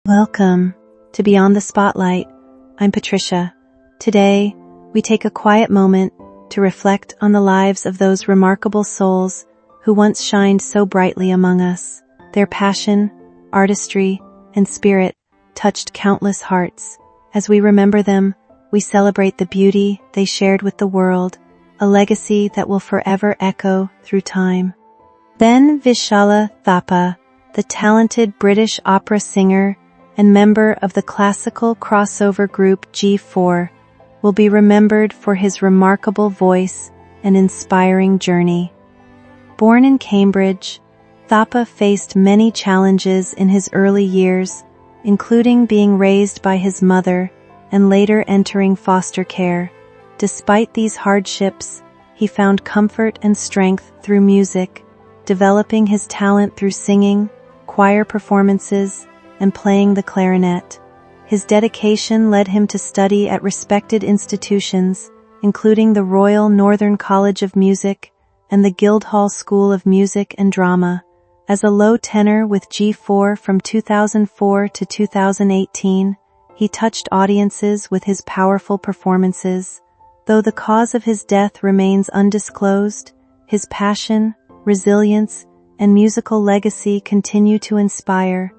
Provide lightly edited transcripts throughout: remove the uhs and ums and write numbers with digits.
Welcome to Beyond the Spotlight. I'm Patricia. Today, we take a quiet moment to reflect on the lives of those remarkable souls who once shined so brightly among us. Their passion, artistry, and spirit touched countless hearts. As we remember them, we celebrate the beauty they shared with the world, a legacy that will forever echo through time. Then Vishala Thapa, the talented British opera singer and member of the classical crossover group G4, will be remembered for his remarkable voice and inspiring journey. Born in Cambridge, Thapa faced many challenges in his early years, including being raised by his mother and later entering foster care. Despite these hardships, he found comfort and strength through music, developing his talent through singing, choir performances, and playing the clarinet. His dedication led him to study at respected institutions, including the Royal Northern College of Music and the Guildhall School of Music and Drama. As a low tenor with G4 from 2004 to 2018, he touched audiences with his powerful performances. Though the cause of his death remains undisclosed, his passion, resilience, and musical legacy continue to inspire.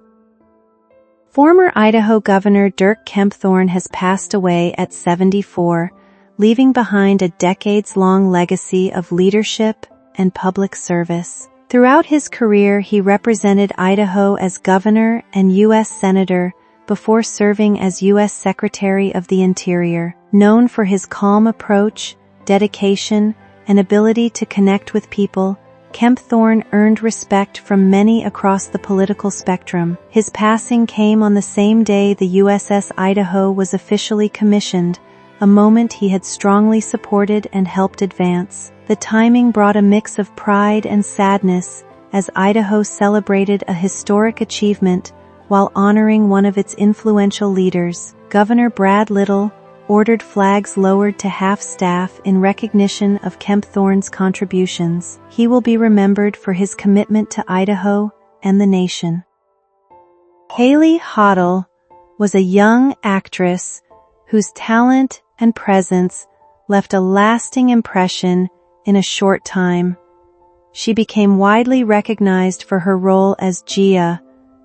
Former Idaho Governor Dirk Kempthorne has passed away at 74, leaving behind a decades-long legacy of leadership and public service. Throughout his career, he represented Idaho as governor and U.S. Senator before serving as U.S. Secretary of the Interior. Known for his calm approach, dedication, and ability to connect with people, Kempthorne earned respect from many across the political spectrum. His passing came on the same day the USS Idaho was officially commissioned, a moment he had strongly supported and helped advance. The timing brought a mix of pride and sadness as Idaho celebrated a historic achievement while honoring one of its influential leaders. Governor Brad Little ordered flags lowered to half-staff in recognition of Kempthorne's contributions. He will be remembered for his commitment to Idaho and the nation. Hodddle was a young actress whose talent and presence left a lasting impression in a short time. She became widely recognized for her role as Gia,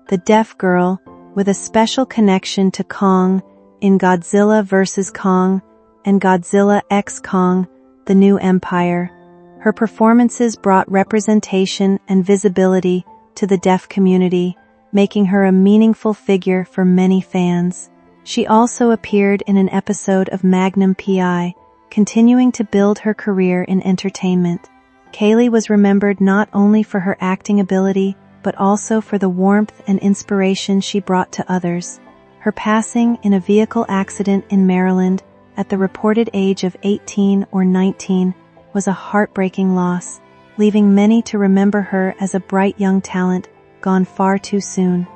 the deaf girl, with a special connection to Kong in Godzilla vs. Kong and Godzilla x Kong, The New Empire. Her performances brought representation and visibility to the deaf community, making her a meaningful figure for many fans. She also appeared in an episode of Magnum P.I., continuing to build her career in entertainment. Kaylee was remembered not only for her acting ability, but also for the warmth and inspiration she brought to others. Her passing in a vehicle accident in Maryland at the reported age of 18 or 19 was a heartbreaking loss, leaving many to remember her as a bright young talent gone far too soon.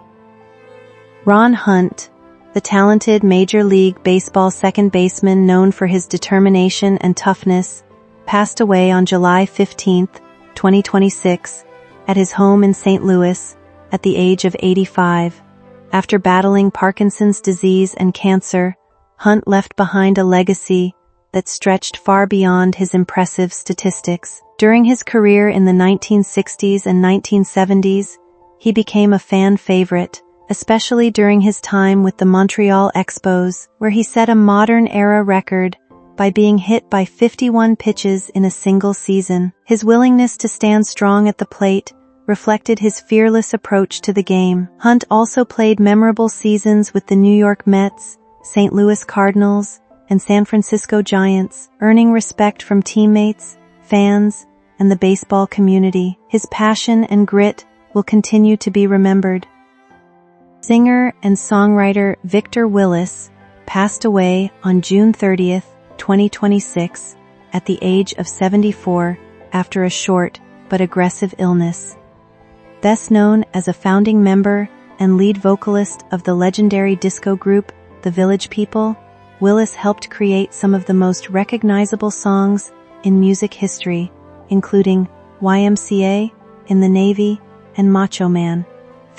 Ron Hunt, the talented Major League Baseball second baseman known for his determination and toughness, passed away on July 15, 2026, at his home in St. Louis at the age of 85. After battling Parkinson's disease and cancer, Hunt left behind a legacy that stretched far beyond his impressive statistics. During his career in the 1960s and 1970s, he became a fan favorite, especially during his time with the Montreal Expos, where he set a modern-era record by being hit by 51 pitches in a single season. His willingness to stand strong at the plate reflected his fearless approach to the game. Hunt also played memorable seasons with the New York Mets, St. Louis Cardinals, and San Francisco Giants, earning respect from teammates, fans, and the baseball community. His passion and grit will continue to be remembered. Singer and songwriter Victor Willis passed away on June 30, 2026, at the age of 74 after a short but aggressive illness. Best known as a founding member and lead vocalist of the legendary disco group The Village People, Willis helped create some of the most recognizable songs in music history, including YMCA, In the Navy, and Macho Man.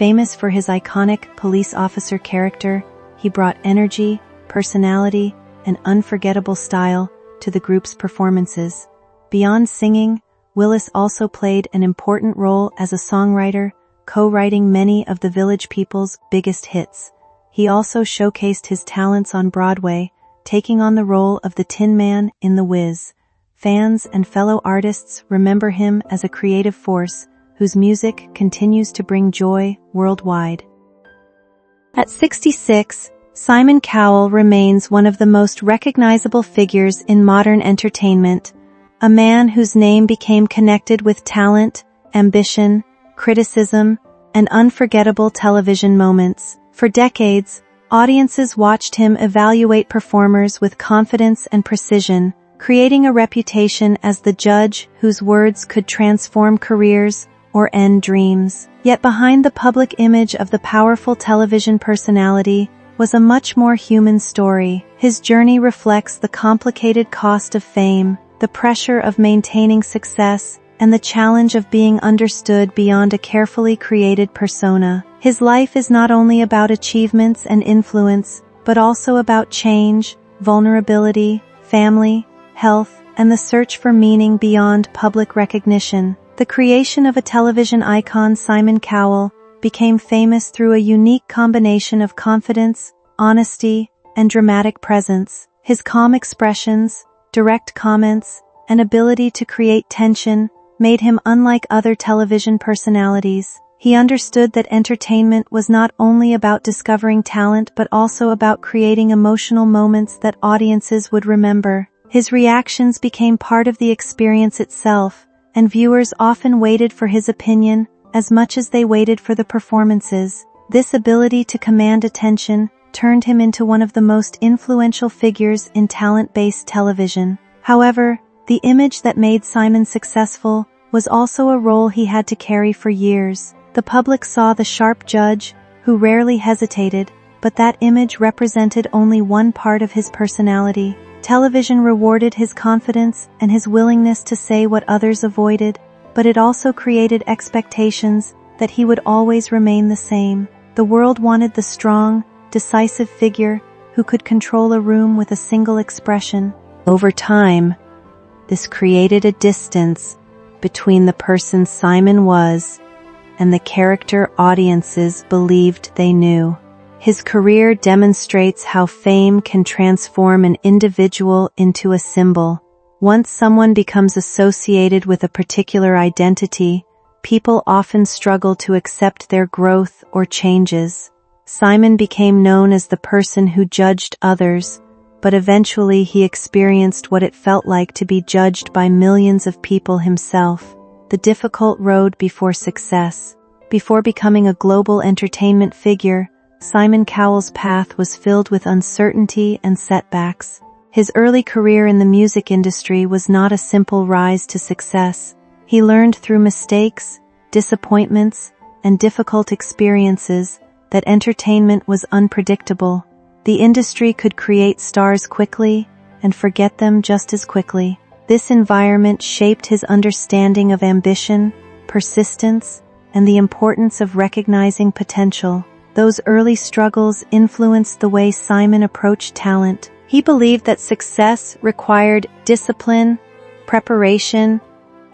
Famous for his iconic police officer character, he brought energy, personality, and unforgettable style to the group's performances. Beyond singing, Willis also played an important role as a songwriter, co-writing many of the Village People's biggest hits. He also showcased his talents on Broadway, taking on the role of the Tin Man in The Wiz. Fans and fellow artists remember him as a creative force whose music continues to bring joy worldwide. At 66, Simon Cowell remains one of the most recognizable figures in modern entertainment, a man whose name became connected with talent, ambition, criticism, and unforgettable television moments. For decades, audiences watched him evaluate performers with confidence and precision, creating a reputation as the judge whose words could transform careers or end dreams. Yet behind the public image of the powerful television personality was a much more human story. His journey reflects the complicated cost of fame, the pressure of maintaining success, and the challenge of being understood beyond a carefully created persona. His life is not only about achievements and influence, but also about change, vulnerability, family, health, and the search for meaning beyond public recognition. The creation of a television icon, Simon Cowell, became famous through a unique combination of confidence, honesty, and dramatic presence. His calm expressions, direct comments, and ability to create tension made him unlike other television personalities. He understood that entertainment was not only about discovering talent but also about creating emotional moments that audiences would remember. His reactions became part of the experience itself, and viewers often waited for his opinion as much as they waited for the performances. This ability to command attention turned him into one of the most influential figures in talent-based television. However, the image that made Simon successful was also a role he had to carry for years. The public saw the sharp judge, who rarely hesitated, but that image represented only one part of his personality. Television rewarded his confidence and his willingness to say what others avoided, but it also created expectations that he would always remain the same. The world wanted the strong, decisive figure who could control a room with a single expression. Over time, this created a distance between the person Simon was and the character audiences believed they knew. His career demonstrates how fame can transform an individual into a symbol. Once someone becomes associated with a particular identity, people often struggle to accept their growth or changes. Simon became known as the person who judged others, but eventually he experienced what it felt like to be judged by millions of people himself. The difficult road before success. Before becoming a global entertainment figure, Simon Cowell's path was filled with uncertainty and setbacks. His early career in the music industry was not a simple rise to success. He learned through mistakes, disappointments, and difficult experiences that entertainment was unpredictable. The industry could create stars quickly and forget them just as quickly. This environment shaped his understanding of ambition, persistence, and the importance of recognizing potential. Those early struggles influenced the way Simon approached talent. He believed that success required discipline, preparation,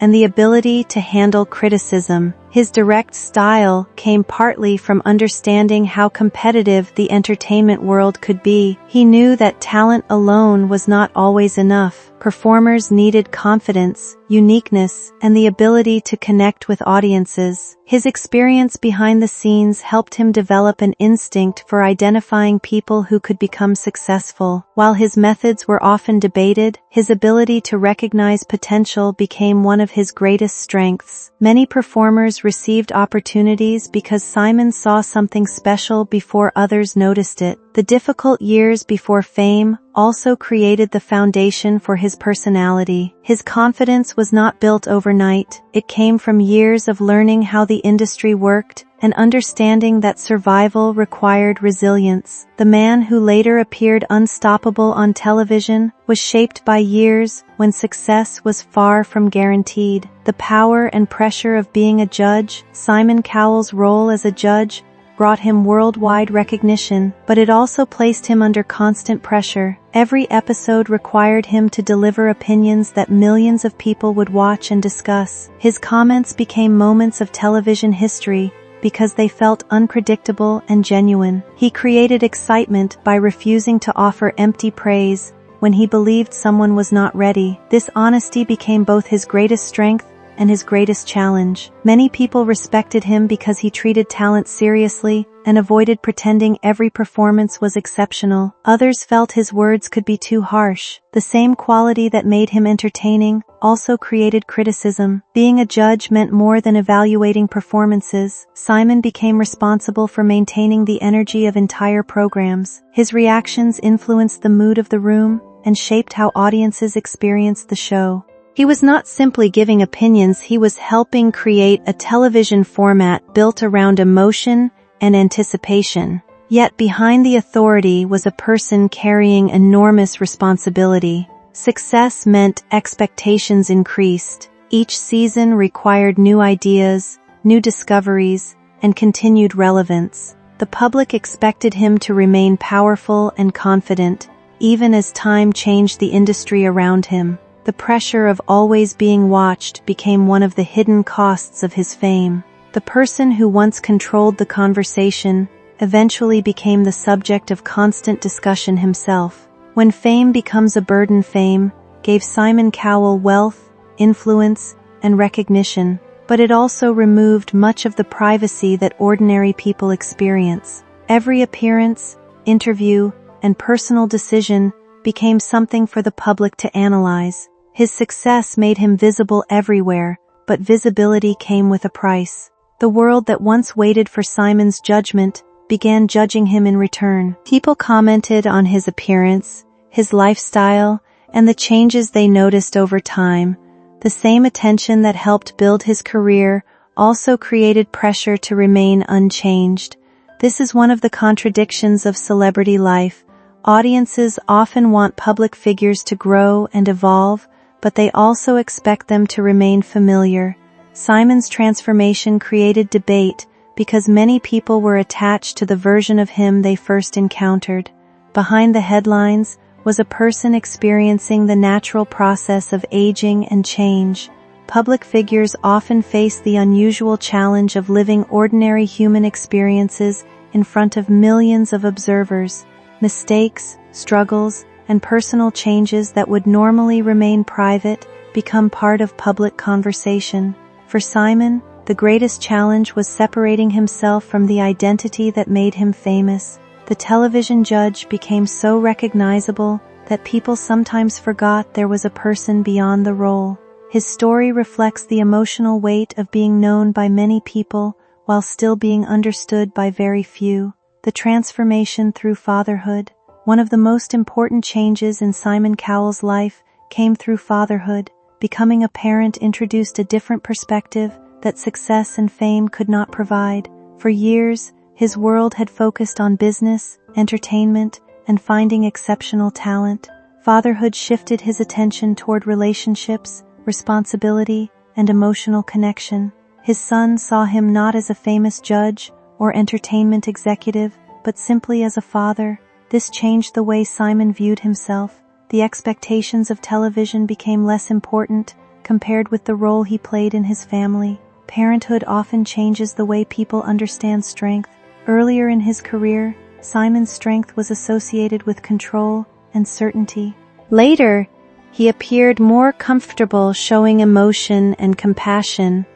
and the ability to handle criticism. His direct style came partly from understanding how competitive the entertainment world could be. He knew that talent alone was not always enough. Performers needed confidence, uniqueness, and the ability to connect with audiences. His experience behind the scenes helped him develop an instinct for identifying people who could become successful. While his methods were often debated, his ability to recognize potential became one of his greatest strengths. Many performers received opportunities because Simon saw something special before others noticed it. The difficult years before fame also created the foundation for his personality. His confidence was not built overnight. It came from years of learning how the industry worked and understanding that survival required resilience. The man who later appeared unstoppable on television was shaped by years when success was far from guaranteed. The power and pressure of being a judge, Simon Cowell's role as a judge, brought him worldwide recognition, but it also placed him under constant pressure. Every episode required him to deliver opinions that millions of people would watch and discuss. His comments became moments of television history because they felt unpredictable and genuine. He created excitement by refusing to offer empty praise when he believed someone was not ready. This honesty became both his greatest strength and his greatest challenge. Many people respected him because he treated talent seriously and avoided pretending every performance was exceptional. Others felt his words could be too harsh. The same quality that made him entertaining also created criticism. Being a judge meant more than evaluating performances. Simon became responsible for maintaining the energy of entire programs. His reactions influenced the mood of the room and shaped how audiences experienced the show. He was not simply giving opinions, he was helping create a television format built around emotion and anticipation. Yet behind the authority was a person carrying enormous responsibility. Success meant expectations increased. Each season required new ideas, new discoveries, and continued relevance. The public expected him to remain powerful and confident, even as time changed the industry around him. The pressure of always being watched became one of the hidden costs of his fame. The person who once controlled the conversation eventually became the subject of constant discussion himself. When fame becomes a burden, fame gave Simon Cowell wealth, influence, and recognition, but it also removed much of the privacy that ordinary people experience. Every appearance, interview, and personal decision became something for the public to analyze. His success made him visible everywhere, but visibility came with a price. The world that once waited for Simon's judgment began judging him in return. People commented on his appearance, his lifestyle, and the changes they noticed over time. The same attention that helped build his career also created pressure to remain unchanged. This is one of the contradictions of celebrity life. Audiences often want public figures to grow and evolve, but they also expect them to remain familiar. Simon's transformation created debate because many people were attached to the version of him they first encountered. Behind the headlines was a person experiencing the natural process of aging and change. Public figures often face the unusual challenge of living ordinary human experiences in front of millions of observers. Mistakes, struggles, and personal changes that would normally remain private become part of public conversation. For Simon, the greatest challenge was separating himself from the identity that made him famous. The television judge became so recognizable that people sometimes forgot there was a person beyond the role. His story reflects the emotional weight of being known by many people while still being understood by very few. The transformation through fatherhood. One of the most important changes in Simon Cowell's life came through fatherhood. Becoming a parent introduced a different perspective that success and fame could not provide. For years, his world had focused on business, entertainment, and finding exceptional talent. Fatherhood shifted his attention toward relationships, responsibility, and emotional connection. His son saw him not as a famous judge or entertainment executive, but simply as a father. This changed the way Simon viewed himself. The expectations of television became less important compared with the role he played in his family. Parenthood often changes the way people understand strength. Earlier in his career, Simon's strength was associated with control and certainty. Later, he appeared more comfortable showing emotion and compassion.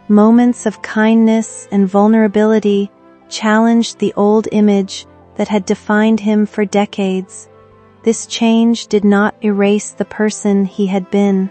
Moments of kindness and vulnerability challenged the old image that had defined him for decades. This change did not erase the person he had been.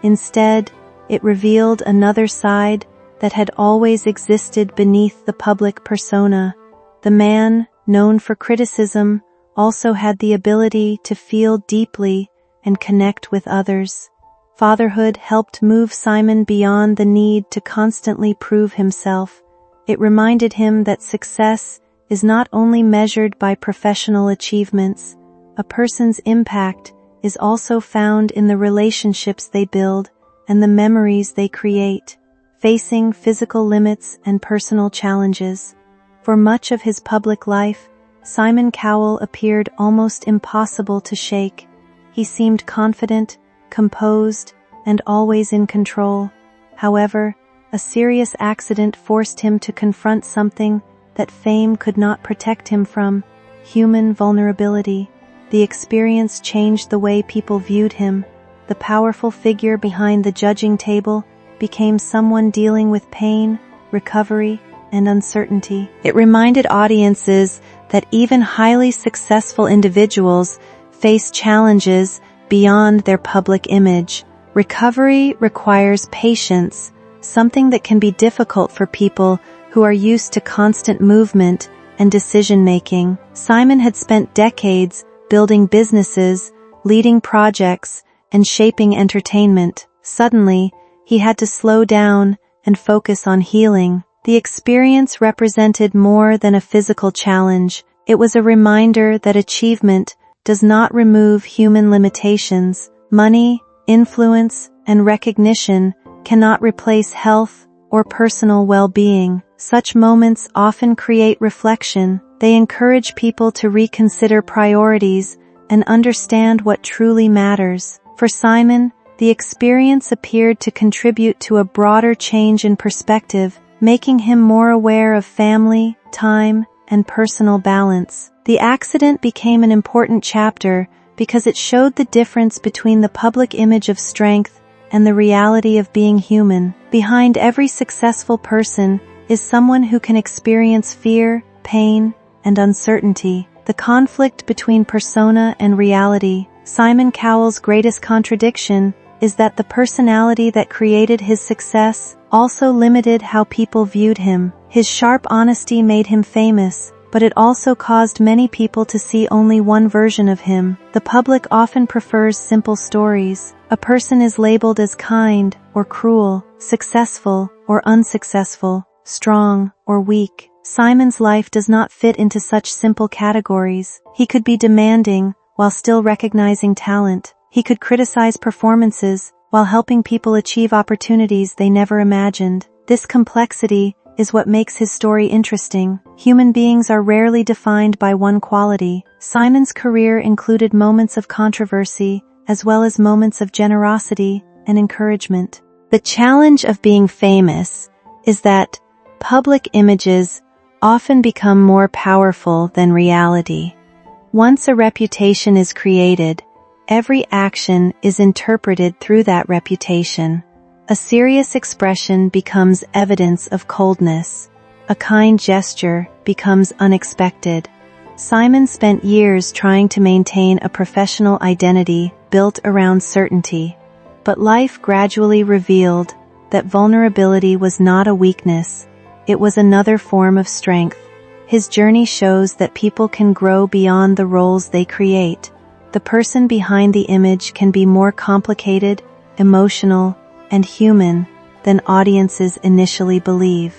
Instead, it revealed another side that had always existed beneath the public persona. The man, known for criticism, also had the ability to feel deeply and connect with others. Fatherhood helped move Simon beyond the need to constantly prove himself. It reminded him that success is not only measured by professional achievements. A person's impact is also found in the relationships they build and the memories they create, facing physical limits and personal challenges. For much of his public life, Simon Cowell appeared almost impossible to shake. He seemed confident, composed, and always in control. However, a serious accident forced him to confront something that fame could not protect him from: human vulnerability. The experience changed the way people viewed him. The powerful figure behind the judging table became someone dealing with pain, recovery, and uncertainty. It reminded audiences that even highly successful individuals face challenges beyond their public image. Recovery requires patience, something that can be difficult for people who are used to constant movement and decision-making. Simon had spent decades building businesses, leading projects, and shaping entertainment. Suddenly, he had to slow down and focus on healing. The experience represented more than a physical challenge. It was a reminder that achievement does not remove human limitations. Money, influence, and recognition cannot replace health or personal well-being. Such moments often create reflection. They encourage people to reconsider priorities and understand what truly matters. For Simon, the experience appeared to contribute to a broader change in perspective, making him more aware of family, time, and personal balance. The accident became an important chapter because it showed the difference between the public image of strength and the reality of being human. Behind every successful person is someone who can experience fear, pain, and uncertainty. The conflict between persona and reality. Simon Cowell's greatest contradiction is that the personality that created his success also limited how people viewed him. His sharp honesty made him famous, but it also caused many people to see only one version of him. The public often prefers simple stories. A person is labeled as kind or cruel, successful or unsuccessful, strong or weak. Simon's life does not fit into such simple categories. He could be demanding while still recognizing talent. He could criticize performances while helping people achieve opportunities they never imagined. This complexity is what makes his story interesting. Human beings are rarely defined by one quality. Simon's career included moments of controversy as well as moments of generosity and encouragement. The challenge of being famous is that public images often become more powerful than reality. Once a reputation is created, every action is interpreted through that reputation. A serious expression becomes evidence of coldness. A kind gesture becomes unexpected. Simon spent years trying to maintain a professional identity built around certainty. But life gradually revealed that vulnerability was not a weakness. It was another form of strength. His journey shows that people can grow beyond the roles they create. The person behind the image can be more complicated, emotional, and human than audiences initially believe.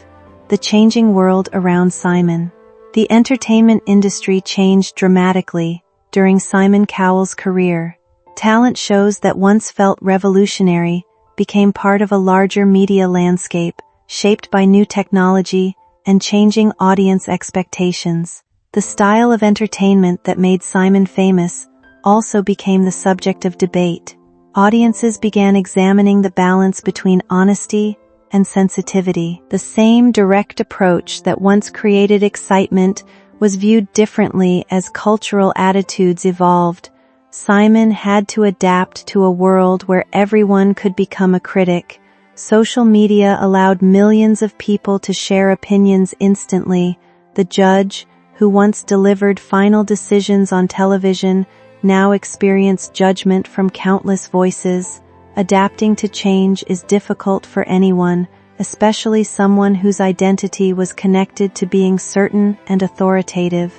The changing world around Simon. The entertainment industry changed dramatically during Simon Cowell's career. Talent shows that once felt revolutionary became part of a larger media landscape, shaped by new technology and changing audience expectations. The style of entertainment that made Simon famous also became the subject of debate. Audiences began examining the balance between honesty and sensitivity. The same direct approach that once created excitement was viewed differently as cultural attitudes evolved. Simon had to adapt to a world where everyone could become a critic. Social media allowed millions of people to share opinions instantly. The judge, who once delivered final decisions on television, now experienced judgment from countless voices. Adapting to change is difficult for anyone, especially someone whose identity was connected to being certain and authoritative.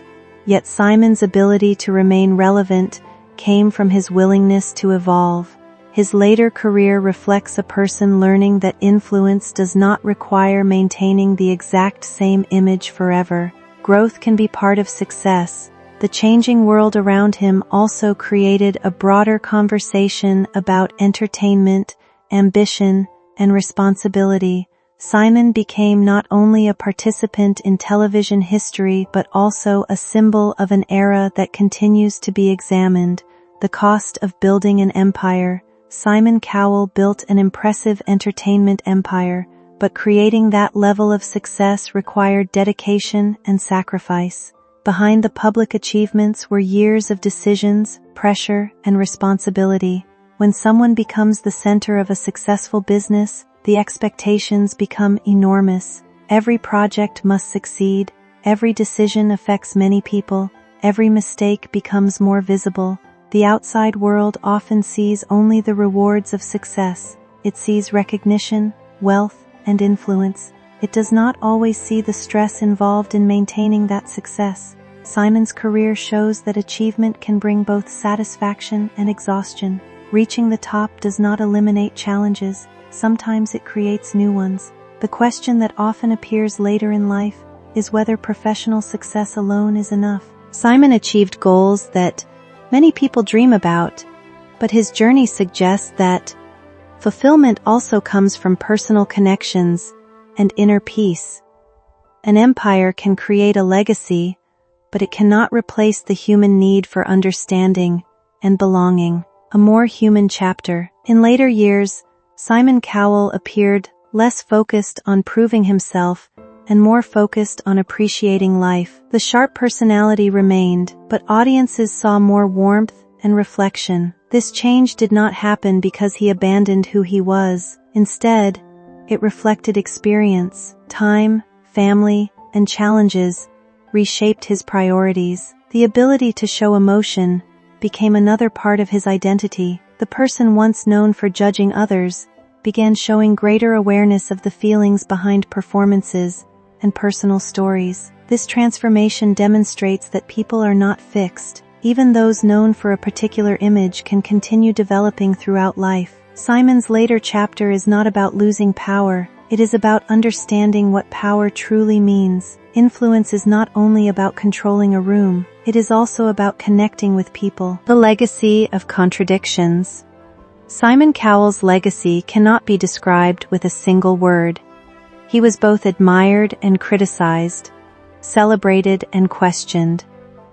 Yet Simon's ability to remain relevant came from his willingness to evolve. His later career reflects a person learning that influence does not require maintaining the exact same image forever. Growth can be part of success. The changing world around him also created a broader conversation about entertainment, ambition, and responsibility. Simon became not only a participant in television history but also a symbol of an era that continues to be examined. The cost of building an empire. Simon Cowell built an impressive entertainment empire, but creating that level of success required dedication and sacrifice. Behind the public achievements were years of decisions, pressure, and responsibility. When someone becomes the center of a successful business, the expectations become enormous. Every project must succeed, every decision affects many people, every mistake becomes more visible. The outside world often sees only the rewards of success. It sees recognition, wealth, and influence. It does not always see the stress involved in maintaining that success. Simon's career shows that achievement can bring both satisfaction and exhaustion. Reaching the top does not eliminate challenges. Sometimes it creates new ones. The question that often appears later in life is whether professional success alone is enough. Simon achieved goals that many people dream about, but his journey suggests that fulfillment also comes from personal connections and inner peace. An empire can create a legacy, but it cannot replace the human need for understanding and belonging. A more human chapter. In later years, Simon Cowell appeared less focused on proving himself and more focused on appreciating life. The sharp personality remained, but audiences saw more warmth and reflection. This change did not happen because he abandoned who he was. Instead, it reflected experience, time, family, and challenges reshaped his priorities. The ability to show emotion became another part of his identity. The person once known for judging others began showing greater awareness of the feelings behind performances and personal stories. This transformation demonstrates that people are not fixed. Even those known for a particular image can continue developing throughout life. Simon's later chapter is not about losing power. It is about understanding what power truly means. Influence is not only about controlling a room, it is also about connecting with people. The legacy of contradictions. Simon Cowell's legacy cannot be described with a single word. He was both admired and criticized, celebrated and questioned.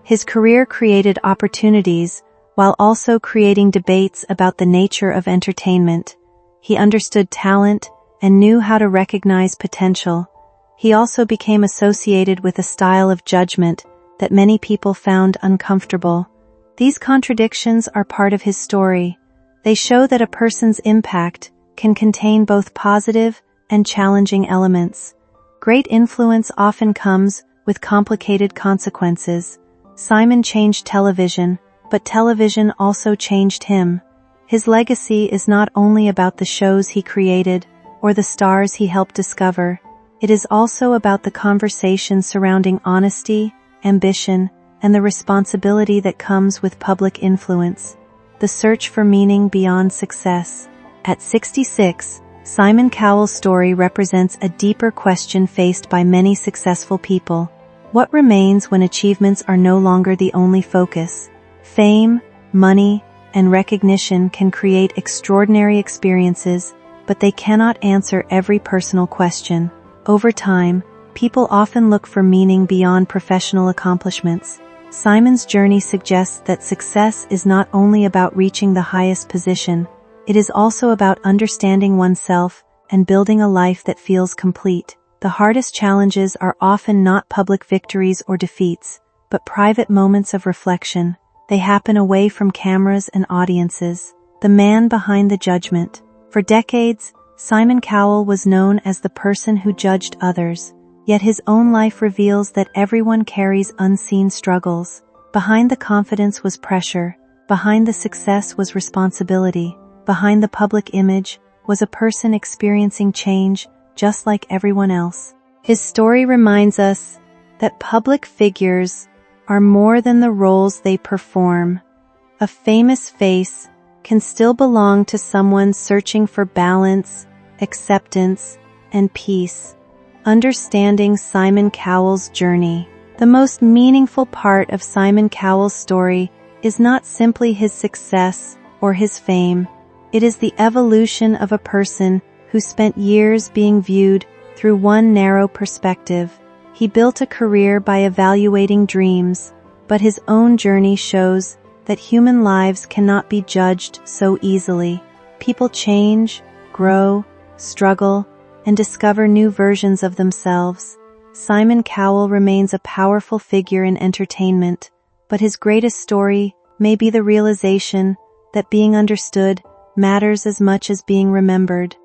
His career created opportunities while also creating debates about the nature of entertainment. He understood talent and knew how to recognize potential. He also became associated with a style of judgment that many people found uncomfortable. These contradictions are part of his story. They show that a person's impact can contain both positive and challenging elements. Great influence often comes with complicated consequences. Simon changed television, but television also changed him. His legacy is not only about the shows he created or the stars he helped discover. It is also about the conversation surrounding honesty, ambition, and the responsibility that comes with public influence. The search for meaning beyond success. At 66, Simon Cowell's story represents a deeper question faced by many successful people. What remains when achievements are no longer the only focus? Fame, money, and recognition can create extraordinary experiences, but they cannot answer every personal question. Over time, people often look for meaning beyond professional accomplishments. Simon's journey suggests that success is not only about reaching the highest position, it is also about understanding oneself and building a life that feels complete. The hardest challenges are often not public victories or defeats, but private moments of reflection. They happen away from cameras and audiences. The man behind the judgment. For decades, Simon Cowell was known as the person who judged others, yet his own life reveals that everyone carries unseen struggles. Behind the confidence was pressure, behind the success was responsibility, behind the public image was a person experiencing change just like everyone else. His story reminds us that public figures are more than the roles they perform. A famous face can still belong to someone searching for balance, acceptance, and peace. Understanding Simon Cowell's journey. The most meaningful part of Simon Cowell's story is not simply his success or his fame. It is the evolution of a person who spent years being viewed through one narrow perspective. He built a career by evaluating dreams, but his own journey shows that human lives cannot be judged so easily. People change, grow, struggle, and discover new versions of themselves. Simon Cowell remains a powerful figure in entertainment, but his greatest story may be the realization that being understood matters as much as being remembered.